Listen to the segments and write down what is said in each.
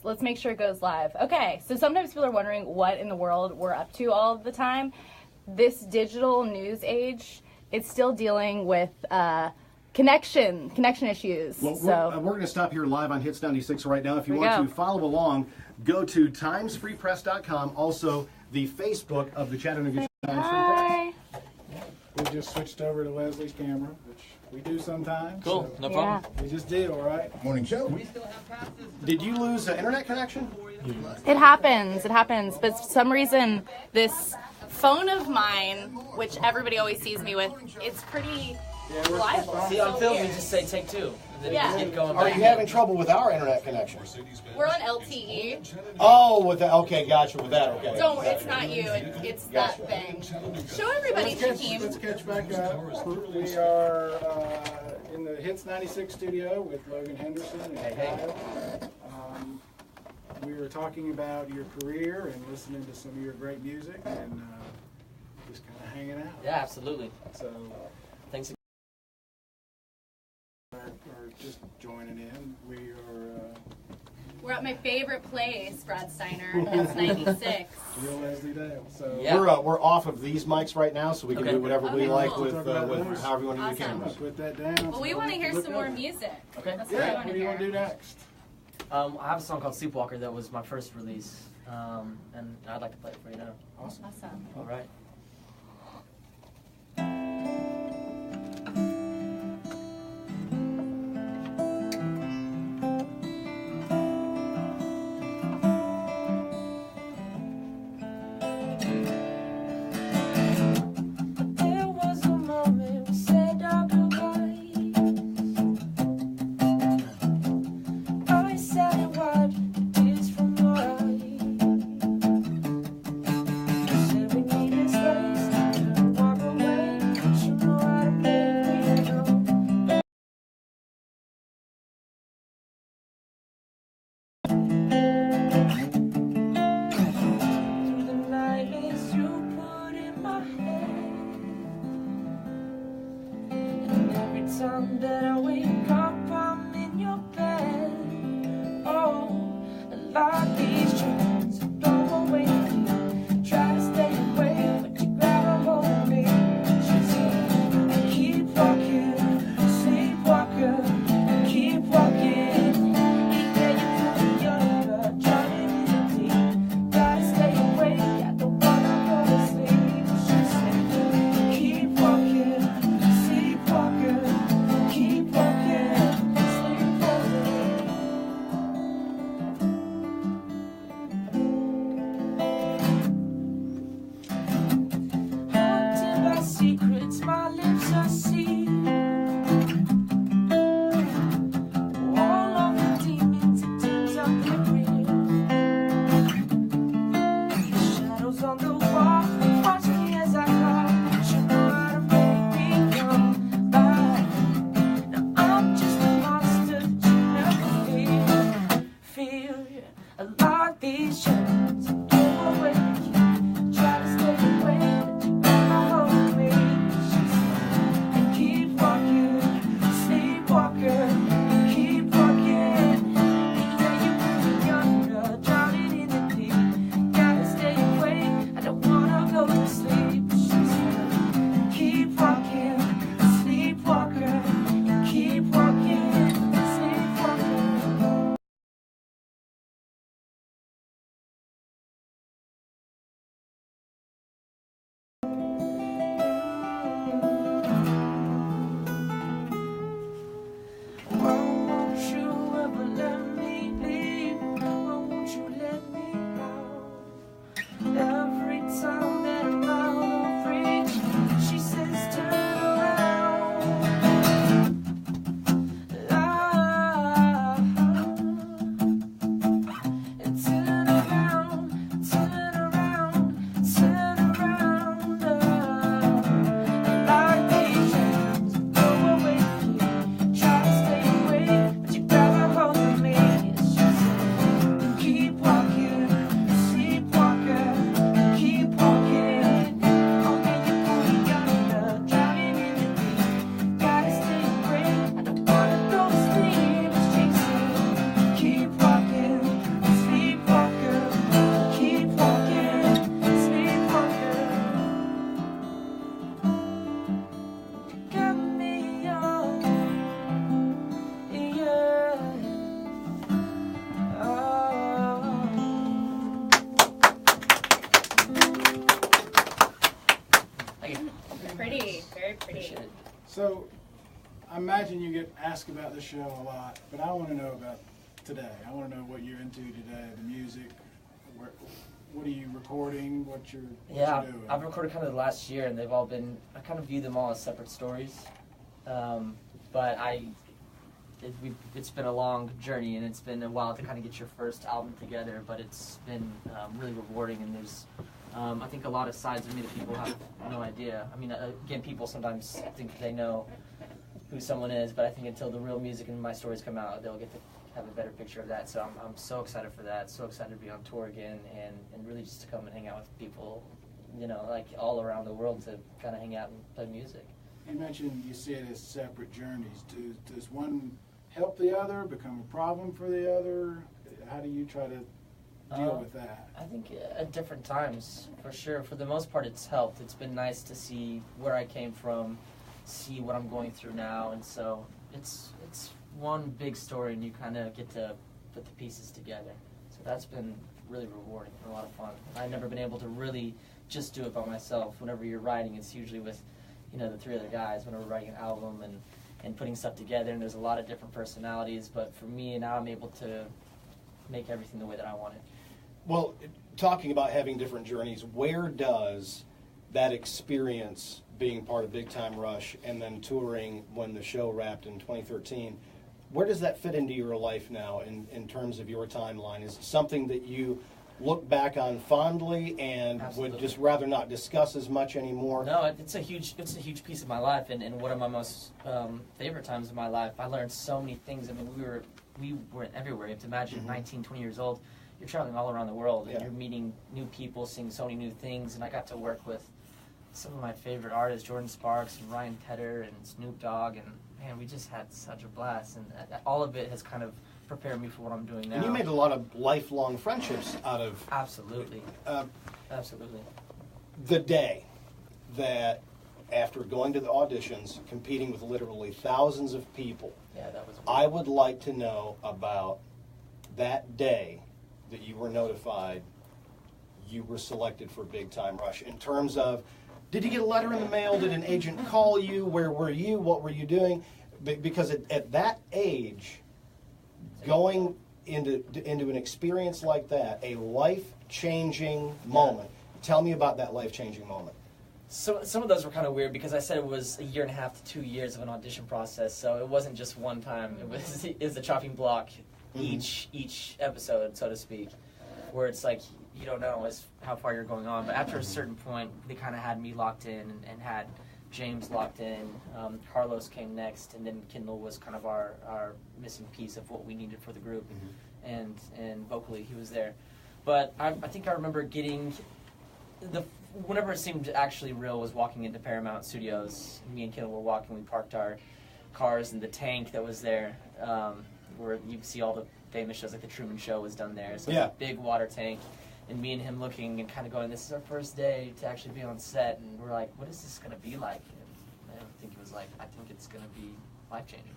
let's make sure it goes live. Okay, so sometimes people are wondering what in the world we're up to all of the time. This digital news age, it's still dealing with connection issues. Well, we're going to stop here live on Hits 96 right now. If you Here we want go. to follow along, go to timesfreepress.com. Also, the Facebook of the Chattanooga Times Free Press. Hi. We just switched over to Leslie's camera, which we do sometimes. Cool, so no problem. we just did, all right? Morning show. Did you lose an internet connection? It happens, but for some reason, this phone of mine, which everybody always sees me with, it's pretty reliable. See, on film, you just say take two. And then Yeah. you just keep going Are back. you having trouble with our internet connection? We're on LTE. Oh, with that. Okay, gotcha. With that, okay. Don't worry, it's not you, it's that thing. Show everybody the team. Let's catch back up. We are in the Hits 96 studio with Logan Henderson and Kyle. We were talking about your career and listening to some of your great music and just kind of hanging out. Yeah, absolutely. So, Thanks. or just joining in. We are We're at my favorite place, Brad Steiner. That's 96. real Leslie Dale. So Yeah. We're off of these mics right now, so we can Okay. do whatever we Okay, like cool. with however you want to do the Awesome. cameras. put that down. Well, we want to hear some more music. Okay. That's what I Yeah, want what to do you want to hear. do next? I have a song called Sleepwalker that was my first release, and I'd like to play it for you now. Awesome. Awesome. All right. There was a moment we said our goodbyes. I sat and wiped the tears from your eyes. Said we needed space to walk away, but you know how to make me know. Through the nightmares you put in my head, and every time that I wake up, I'm in your bed. Oh, I like these dreams, don't go away from me. Try to stay away, but you grab a hold of me. She said, keep walking, sleepwalker, keep walking. Yeah, you put me under, drowning in the deep. Gotta stay awake, I don't wanna go to sleep. She said, keep walking, sleepwalker, keep So, I imagine you get asked about the show a lot, but I want to know about today. I want to know what you're into today, the music. What are you recording? What you're doing? I've recorded kind of the last year, and they've all been, I kind of view them all as separate stories. But it's been a long journey, and it's been a while to kind of get your first album together, but it's been really rewarding, and there's I think a lot of sides of me that people have no idea. I mean, again, people sometimes think they know who someone is, but I think until the real music and my stories come out, they'll get to have a better picture of that. So I'm so excited for that, so excited to be on tour again, and really just to come and hang out with people, you know, like all around the world, to kind of hang out and play music. You mentioned you see it as separate journeys. Does one help the other, become a problem for the other? How do you try to deal with that? I think at different times, for sure. For the most part, it's helped. It's been nice to see where I came from, see what I'm going through now, and so it's one big story, and you kind of get to put the pieces together. So that's been really rewarding and a lot of fun. I've never been able to really just do it by myself. Whenever you're writing, it's usually with, you know, the three other guys. Whenever we're writing an album and putting stuff together, and there's a lot of different personalities. But for me, now I'm able to make everything the way that I want it. Well, talking about having different journeys, where does that experience being part of Big Time Rush and then touring when the show wrapped in 2013, where does that fit into your life now in terms of your timeline? Is it something that you look back on fondly and Absolutely. would just rather not discuss as much anymore? No, it's a huge piece of my life, and one of my most favorite times of my life. I learned so many things. I mean, we were everywhere. You have to imagine, 19, 20 years old, you're traveling all around the world, and you're meeting new people, seeing so many new things, and I got to work with some of my favorite artists, Jordan Sparks and Ryan Tedder and Snoop Dogg, and man, we just had such a blast, and all of it has kind of prepared me for what I'm doing now. And you made a lot of lifelong friendships out of... Absolutely. Absolutely. The day that, after going to the auditions, competing with literally thousands of people, Yeah, that was weird. I would like to know about that day that you were notified you were selected for Big Time Rush, in terms of, did you get a letter in the mail? Did an agent call you? Where were you? What were you doing? Because at that age, going into an experience like that, a life-changing moment. Tell me about that life-changing moment. So some of those were kind of weird because I said it was a year and a half to 2 years of an audition process, so it wasn't just one time. It was a chopping block each episode, so to speak, where it's like you don't know how far you're going on. But after a certain point, they kind of had me locked in and had James locked in. Carlos came next, and then Kendall was kind of our missing piece of what we needed for the group, and vocally he was there. But I think I remember getting whenever it seemed actually real was walking into Paramount Studios. Me and Kendall were walking. We parked our cars in the tank that was there, where you see all the famous shows, like the Truman Show was done there. So it's a big water tank, and me and him looking and kind of going, this is our first day to actually be on set, and we're like, what is this going to be like? And I don't think it was like, I think it's going to be life-changing.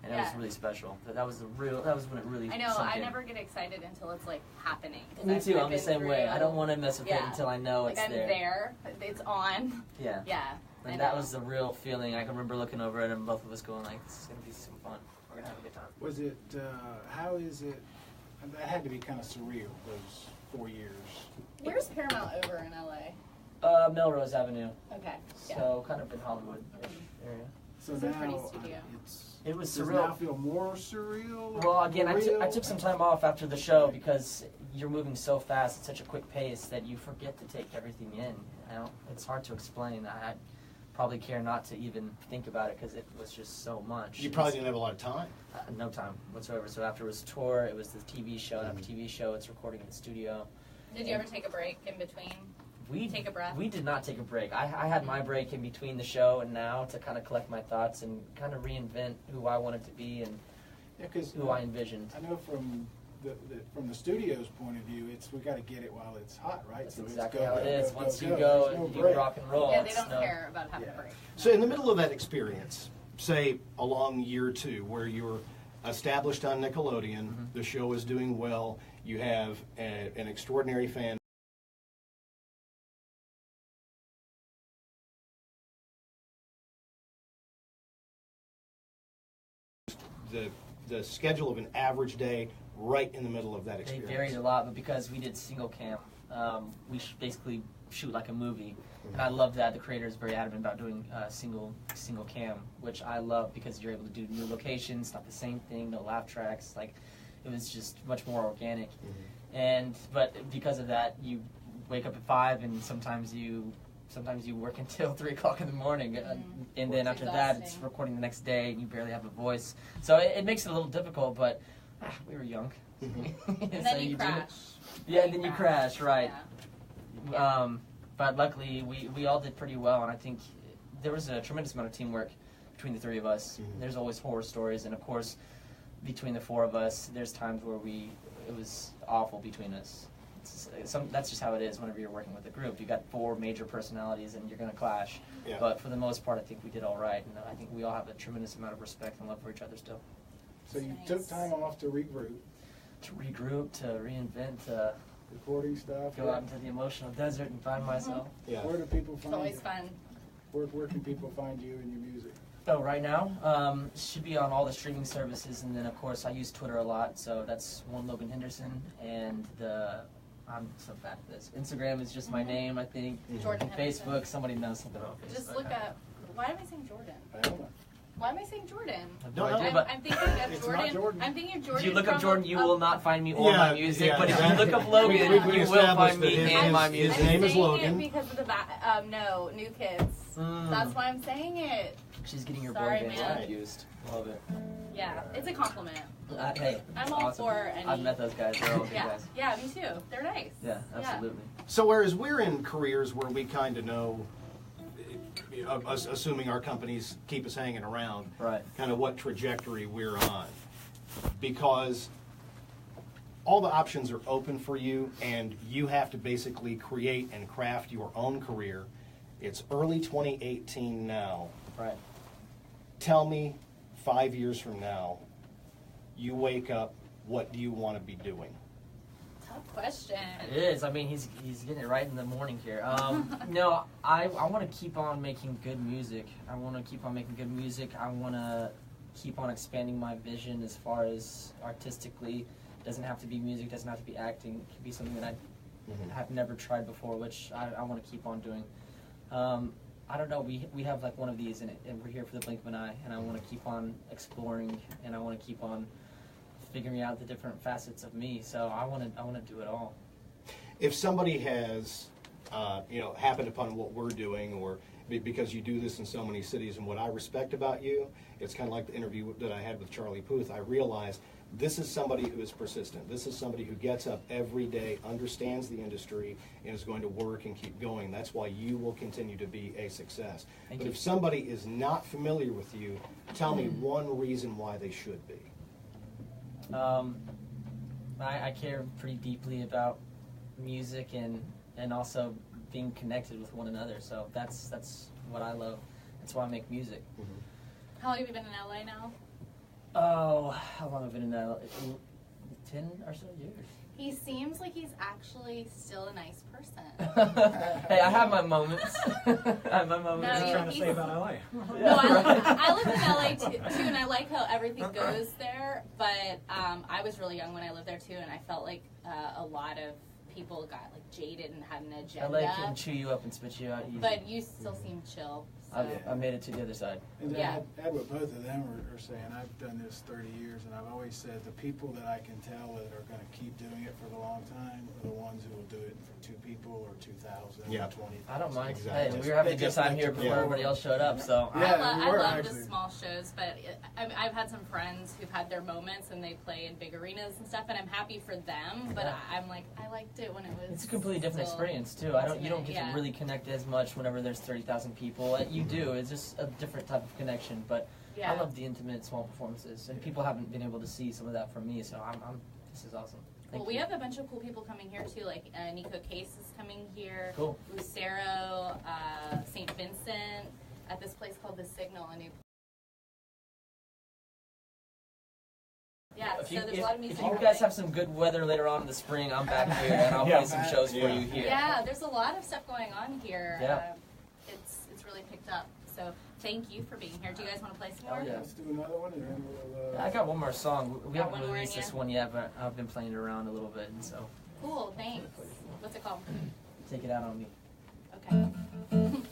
And it was really special. That was when it really I know, sunk I in. never get excited until it's like happening. Me too, I'm the same way. I don't want to mess with it until I know like it's I'm there. It's on. Yeah. Yeah. And that was the real feeling. I can remember looking over it and both of us going like, this is going to be some fun. We're going to have a good time. Was it, how is it, that had to be kind of surreal, those 4 years. Where's Paramount over in LA? Melrose Avenue. Okay. So kind of in Hollywood-ish area. So It's a now pretty studio. It was does it surreal. now feel more surreal? Well, again, I real? took some time off after the show because you're moving so fast at such a quick pace that you forget to take everything in. It's hard to explain. I probably care not to even think about it because it was just so much. You probably didn't have a lot of time. No time whatsoever. So after it was tour, it was the TV show. And after TV show, it's recording in the studio. Did you ever take a break in between? Take a breath? We did not take a break. I had my break in between the show and now to kind of collect my thoughts and kind of reinvent who I wanted to be and who I envisioned. I know from the studio's point of view, we got to get it while it's hot, right? That's so exactly it's how it is. Once you go There's no and you break. rock and roll, Yeah, they it's don't care about having a break. So in the middle of that experience, say along year 2, where you're established on Nickelodeon, the show is doing well, you have an extraordinary fan the schedule of an average day right in the middle of that They experience? varied a lot, but because we did single cam, we basically shoot like a movie, and I love that. The creator is very adamant about doing single cam, which I love because you're able to do new locations, not the same thing, no laugh tracks. Like, it was just much more organic. But because of that, you wake up at 5, and sometimes you work until 3 o'clock in the morning, and then after that, it's recording the next day, and you barely have a voice. So it makes it a little difficult, but we were young. And then you crash. Yeah, and then you crash, right. Yeah. But luckily, we all did pretty well, and I think there was a tremendous amount of teamwork between the 3 of us. There's always horror stories, and of course, between the 4 of us, there's times where it was awful between us. That's just how it is whenever you're working with a group. You got 4 major personalities, and you're going to clash. Yeah. But for the most part, I think we did all right, and I think we all have a tremendous amount of respect and love for each other still. So you took time off to regroup, To regroup, to reinvent, to recording stuff. go out into the emotional desert and find myself. Yeah. Where do people It's find always you? fun. Where can people find you and your music? Oh, right now, should be on all the streaming services, and then of course I use Twitter a lot, so that's one Logan Henderson, and I'm so bad at this. Instagram is just my name, I think. Jordan And Facebook, Henderson. somebody knows something about Facebook. Just look up. Why am I saying Jordan? I don't know. Why am I saying Jordan? No, no. I'm thinking of It's Jordan. not Jordan. I'm thinking of Jordan. If you look up from Jordan, you will not find me or Yeah, my music, yeah, but if exactly. you look up Logan, We you will established find me that and my his music. name is saying Logan. it because of the no, New Kids. That's why I'm saying it. She's getting your Sorry, boy bands man. confused. Love it. Yeah, it's a compliment. Hey, I'm it's all awesome. for any. I've met those guys. They're all good Yeah, guys. yeah, me too. They're nice. Yeah, absolutely. So whereas we're in careers where we kind of know, assuming our companies keep us hanging around, Right. kind of what trajectory we're on, because all the options are open for you, and you have to basically create and craft your own career. It's early 2018 now. Right. Tell me, 5 years from now, you wake up, what do you want to be doing? Tough question. It is. I mean, he's getting it right in the morning here. No, I want to keep on making good music. I want to keep on making good music. I want to keep on expanding my vision as far as artistically. It doesn't have to be music. Doesn't have to be acting. It could be something that I have never tried before, which I want to keep on doing. I don't know. We have like one of these, and we're here for the blink of an eye. And I want to keep on exploring, and I want to keep on figuring out the different facets of me. So I want to do it all. If somebody has, happened upon what we're doing, or because you do this in so many cities, and what I respect about you, it's kind of like the interview that I had with Charlie Puth. I realized this is somebody who is persistent. This is somebody who gets up every day, understands the industry, and is going to work and keep going. That's why you will continue to be a success. Thank But you. if somebody is not familiar with you, tell me one reason why they should be. I care pretty deeply about music and also being connected with one another. So that's what I love. That's why I make music. How long have you been in LA now? Oh, how long have I been in that? 10 or so years. He seems like he's actually still a nice person. Hey, I have my moments. I have my moments. No, What are you trying to he's- say about LA? No, I live in LA too, and I like how everything goes there. But I was really young when I lived there too, and I felt like a lot of people got like jaded and had an agenda. LA can chew you up and spit you out easy. But you still seem chill. So. I made it to the other side. And Yeah. add what both of them are saying. I've done this 30 years, and I've always said the people that I can tell that are going to keep doing it for the long time are the ones who will do it for 2 people or 2,000 Yeah. or 20,000. I don't mind. Exactly. Hey, we were having a They good just time like here to before play. everybody else showed up. So Yeah. I we were, love the actually. small shows, but I've had some friends who've had their moments and they play in big arenas and stuff, and I'm happy for them. But Yeah. I'm like, I liked it when it was. it's a completely different still experience too. You don't get yeah. to really connect as much whenever there's 30,000 people. You do. It's just a different type of connection. But Yeah. I love the intimate small performances, and people haven't been able to see some of that from me. So this is awesome. Thank Well, we you. have a bunch of cool people coming here too. Like Nico Case is coming here. Cool. Lucero, St. Vincent, at this place called The Signal. Yeah, If so you, there's a lot of if music. you happening. guys have some good weather later on in the spring, I'm back here and I'll play some shows for Yeah. you here. Yeah, there's a lot of stuff going on here. Yeah. It's really picked up. So thank you for being here. Do you guys want to play some more? Oh, yeah. Let's do another one, and then we'll. I got one more song. We Got haven't one more released in this ya? one yet, but I've been playing it around a little bit, and so Cool, thanks. What's it called? take it out on me. Okay.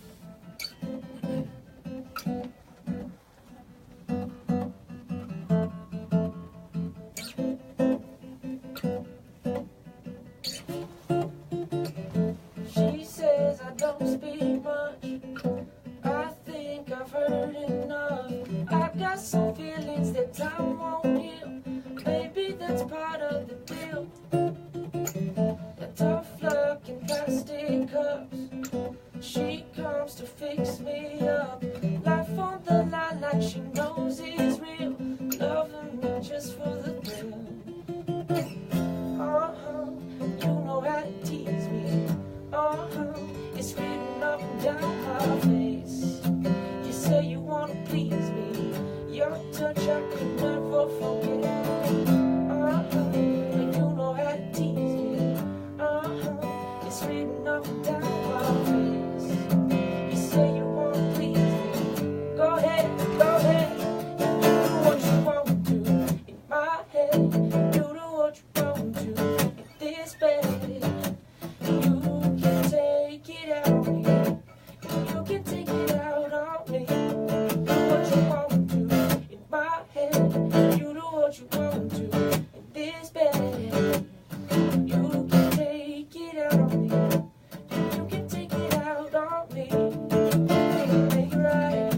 She says I don't speak much. I think I've heard enough. I've got some feelings that time won't heal. Maybe that's part of the deal. A tough luck in plastic cups. She comes to fix me up. Life on the line like she knows is real. Loving me just for the thrill. You know how to tease me. It's written up and down my face. You say you wanna please me. Your touch I could never forget. You know how to tease me. It's written up and down my face. You say you wanna please me. Go ahead, go ahead. You do what you want to in my head. You do what you want to in this bed. You can take it out on me. You can take it out on me. Do what you want to in my head. You do what you want to in this bed. You can take it out on me. You can take it out on me. Make it right.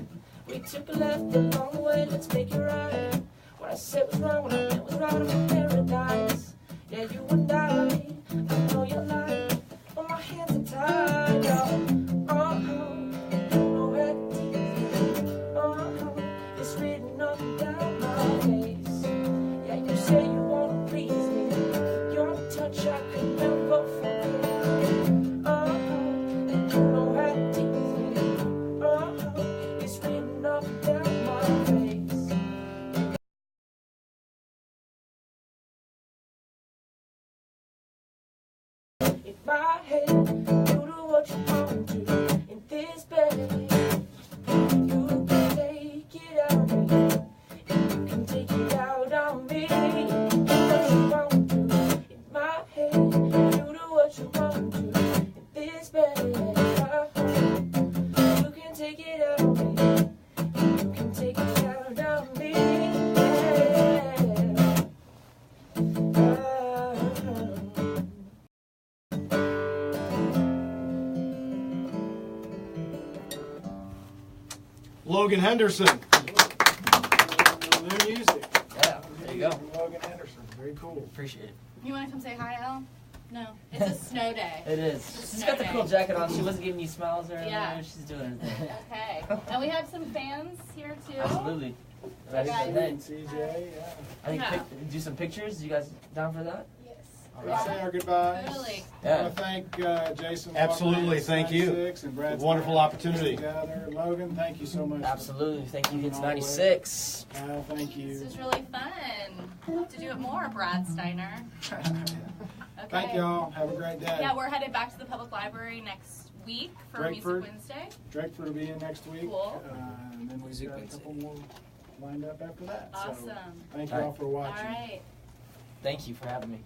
We took a left along the way. Let's make it right. What I said was wrong. What I meant was right. I'm in paradise. Yeah, you and I know you're lying. But my hands are tied. You know how to tease me. It's written up and down my face. Yeah, you say you wanna please me. Your touch I could never forget. And you know how to tease me. It's written up and down my face. In my head, you do what you want to in this bed. You can take it out on me. You can take it out on me. Do what you want to in my head. You do what you want to in this bed. You can take it out on me. You can take it out on me. Logan Henderson. New music. Yeah, there you go. Logan Henderson. Very cool. Appreciate it. You want to come say hi, Al? No. It's a snow day. It is. She's got the cool jacket on. She wasn't giving you smiles or anything. Yeah. She's doing her thing. Okay. And we have some fans here, too. Absolutely. Hey, guys. CJ, yeah. I think Yeah. do some pictures. You guys down for that? Yes. All Let's say our goodbyes. Totally. I Yeah. want to thank Jason. Absolutely, Walker, thank you. 96, and Brad Wonderful Steiner, opportunity. Together. Logan, thank you so much. Absolutely. Thank you. It's All the way. 96. Al, thank This you. was really fun. We'll have to do it more, Brad Steiner. Okay. Thank y'all. Have a great day. Yeah, we're headed back to the public library next week for Drakeford. Music Wednesday. Drakeford will be in next week. Cool. And then we've Music got a Wednesday. couple more lined up after that. So Awesome. thank you All all for All watching. right. Thank you for having me.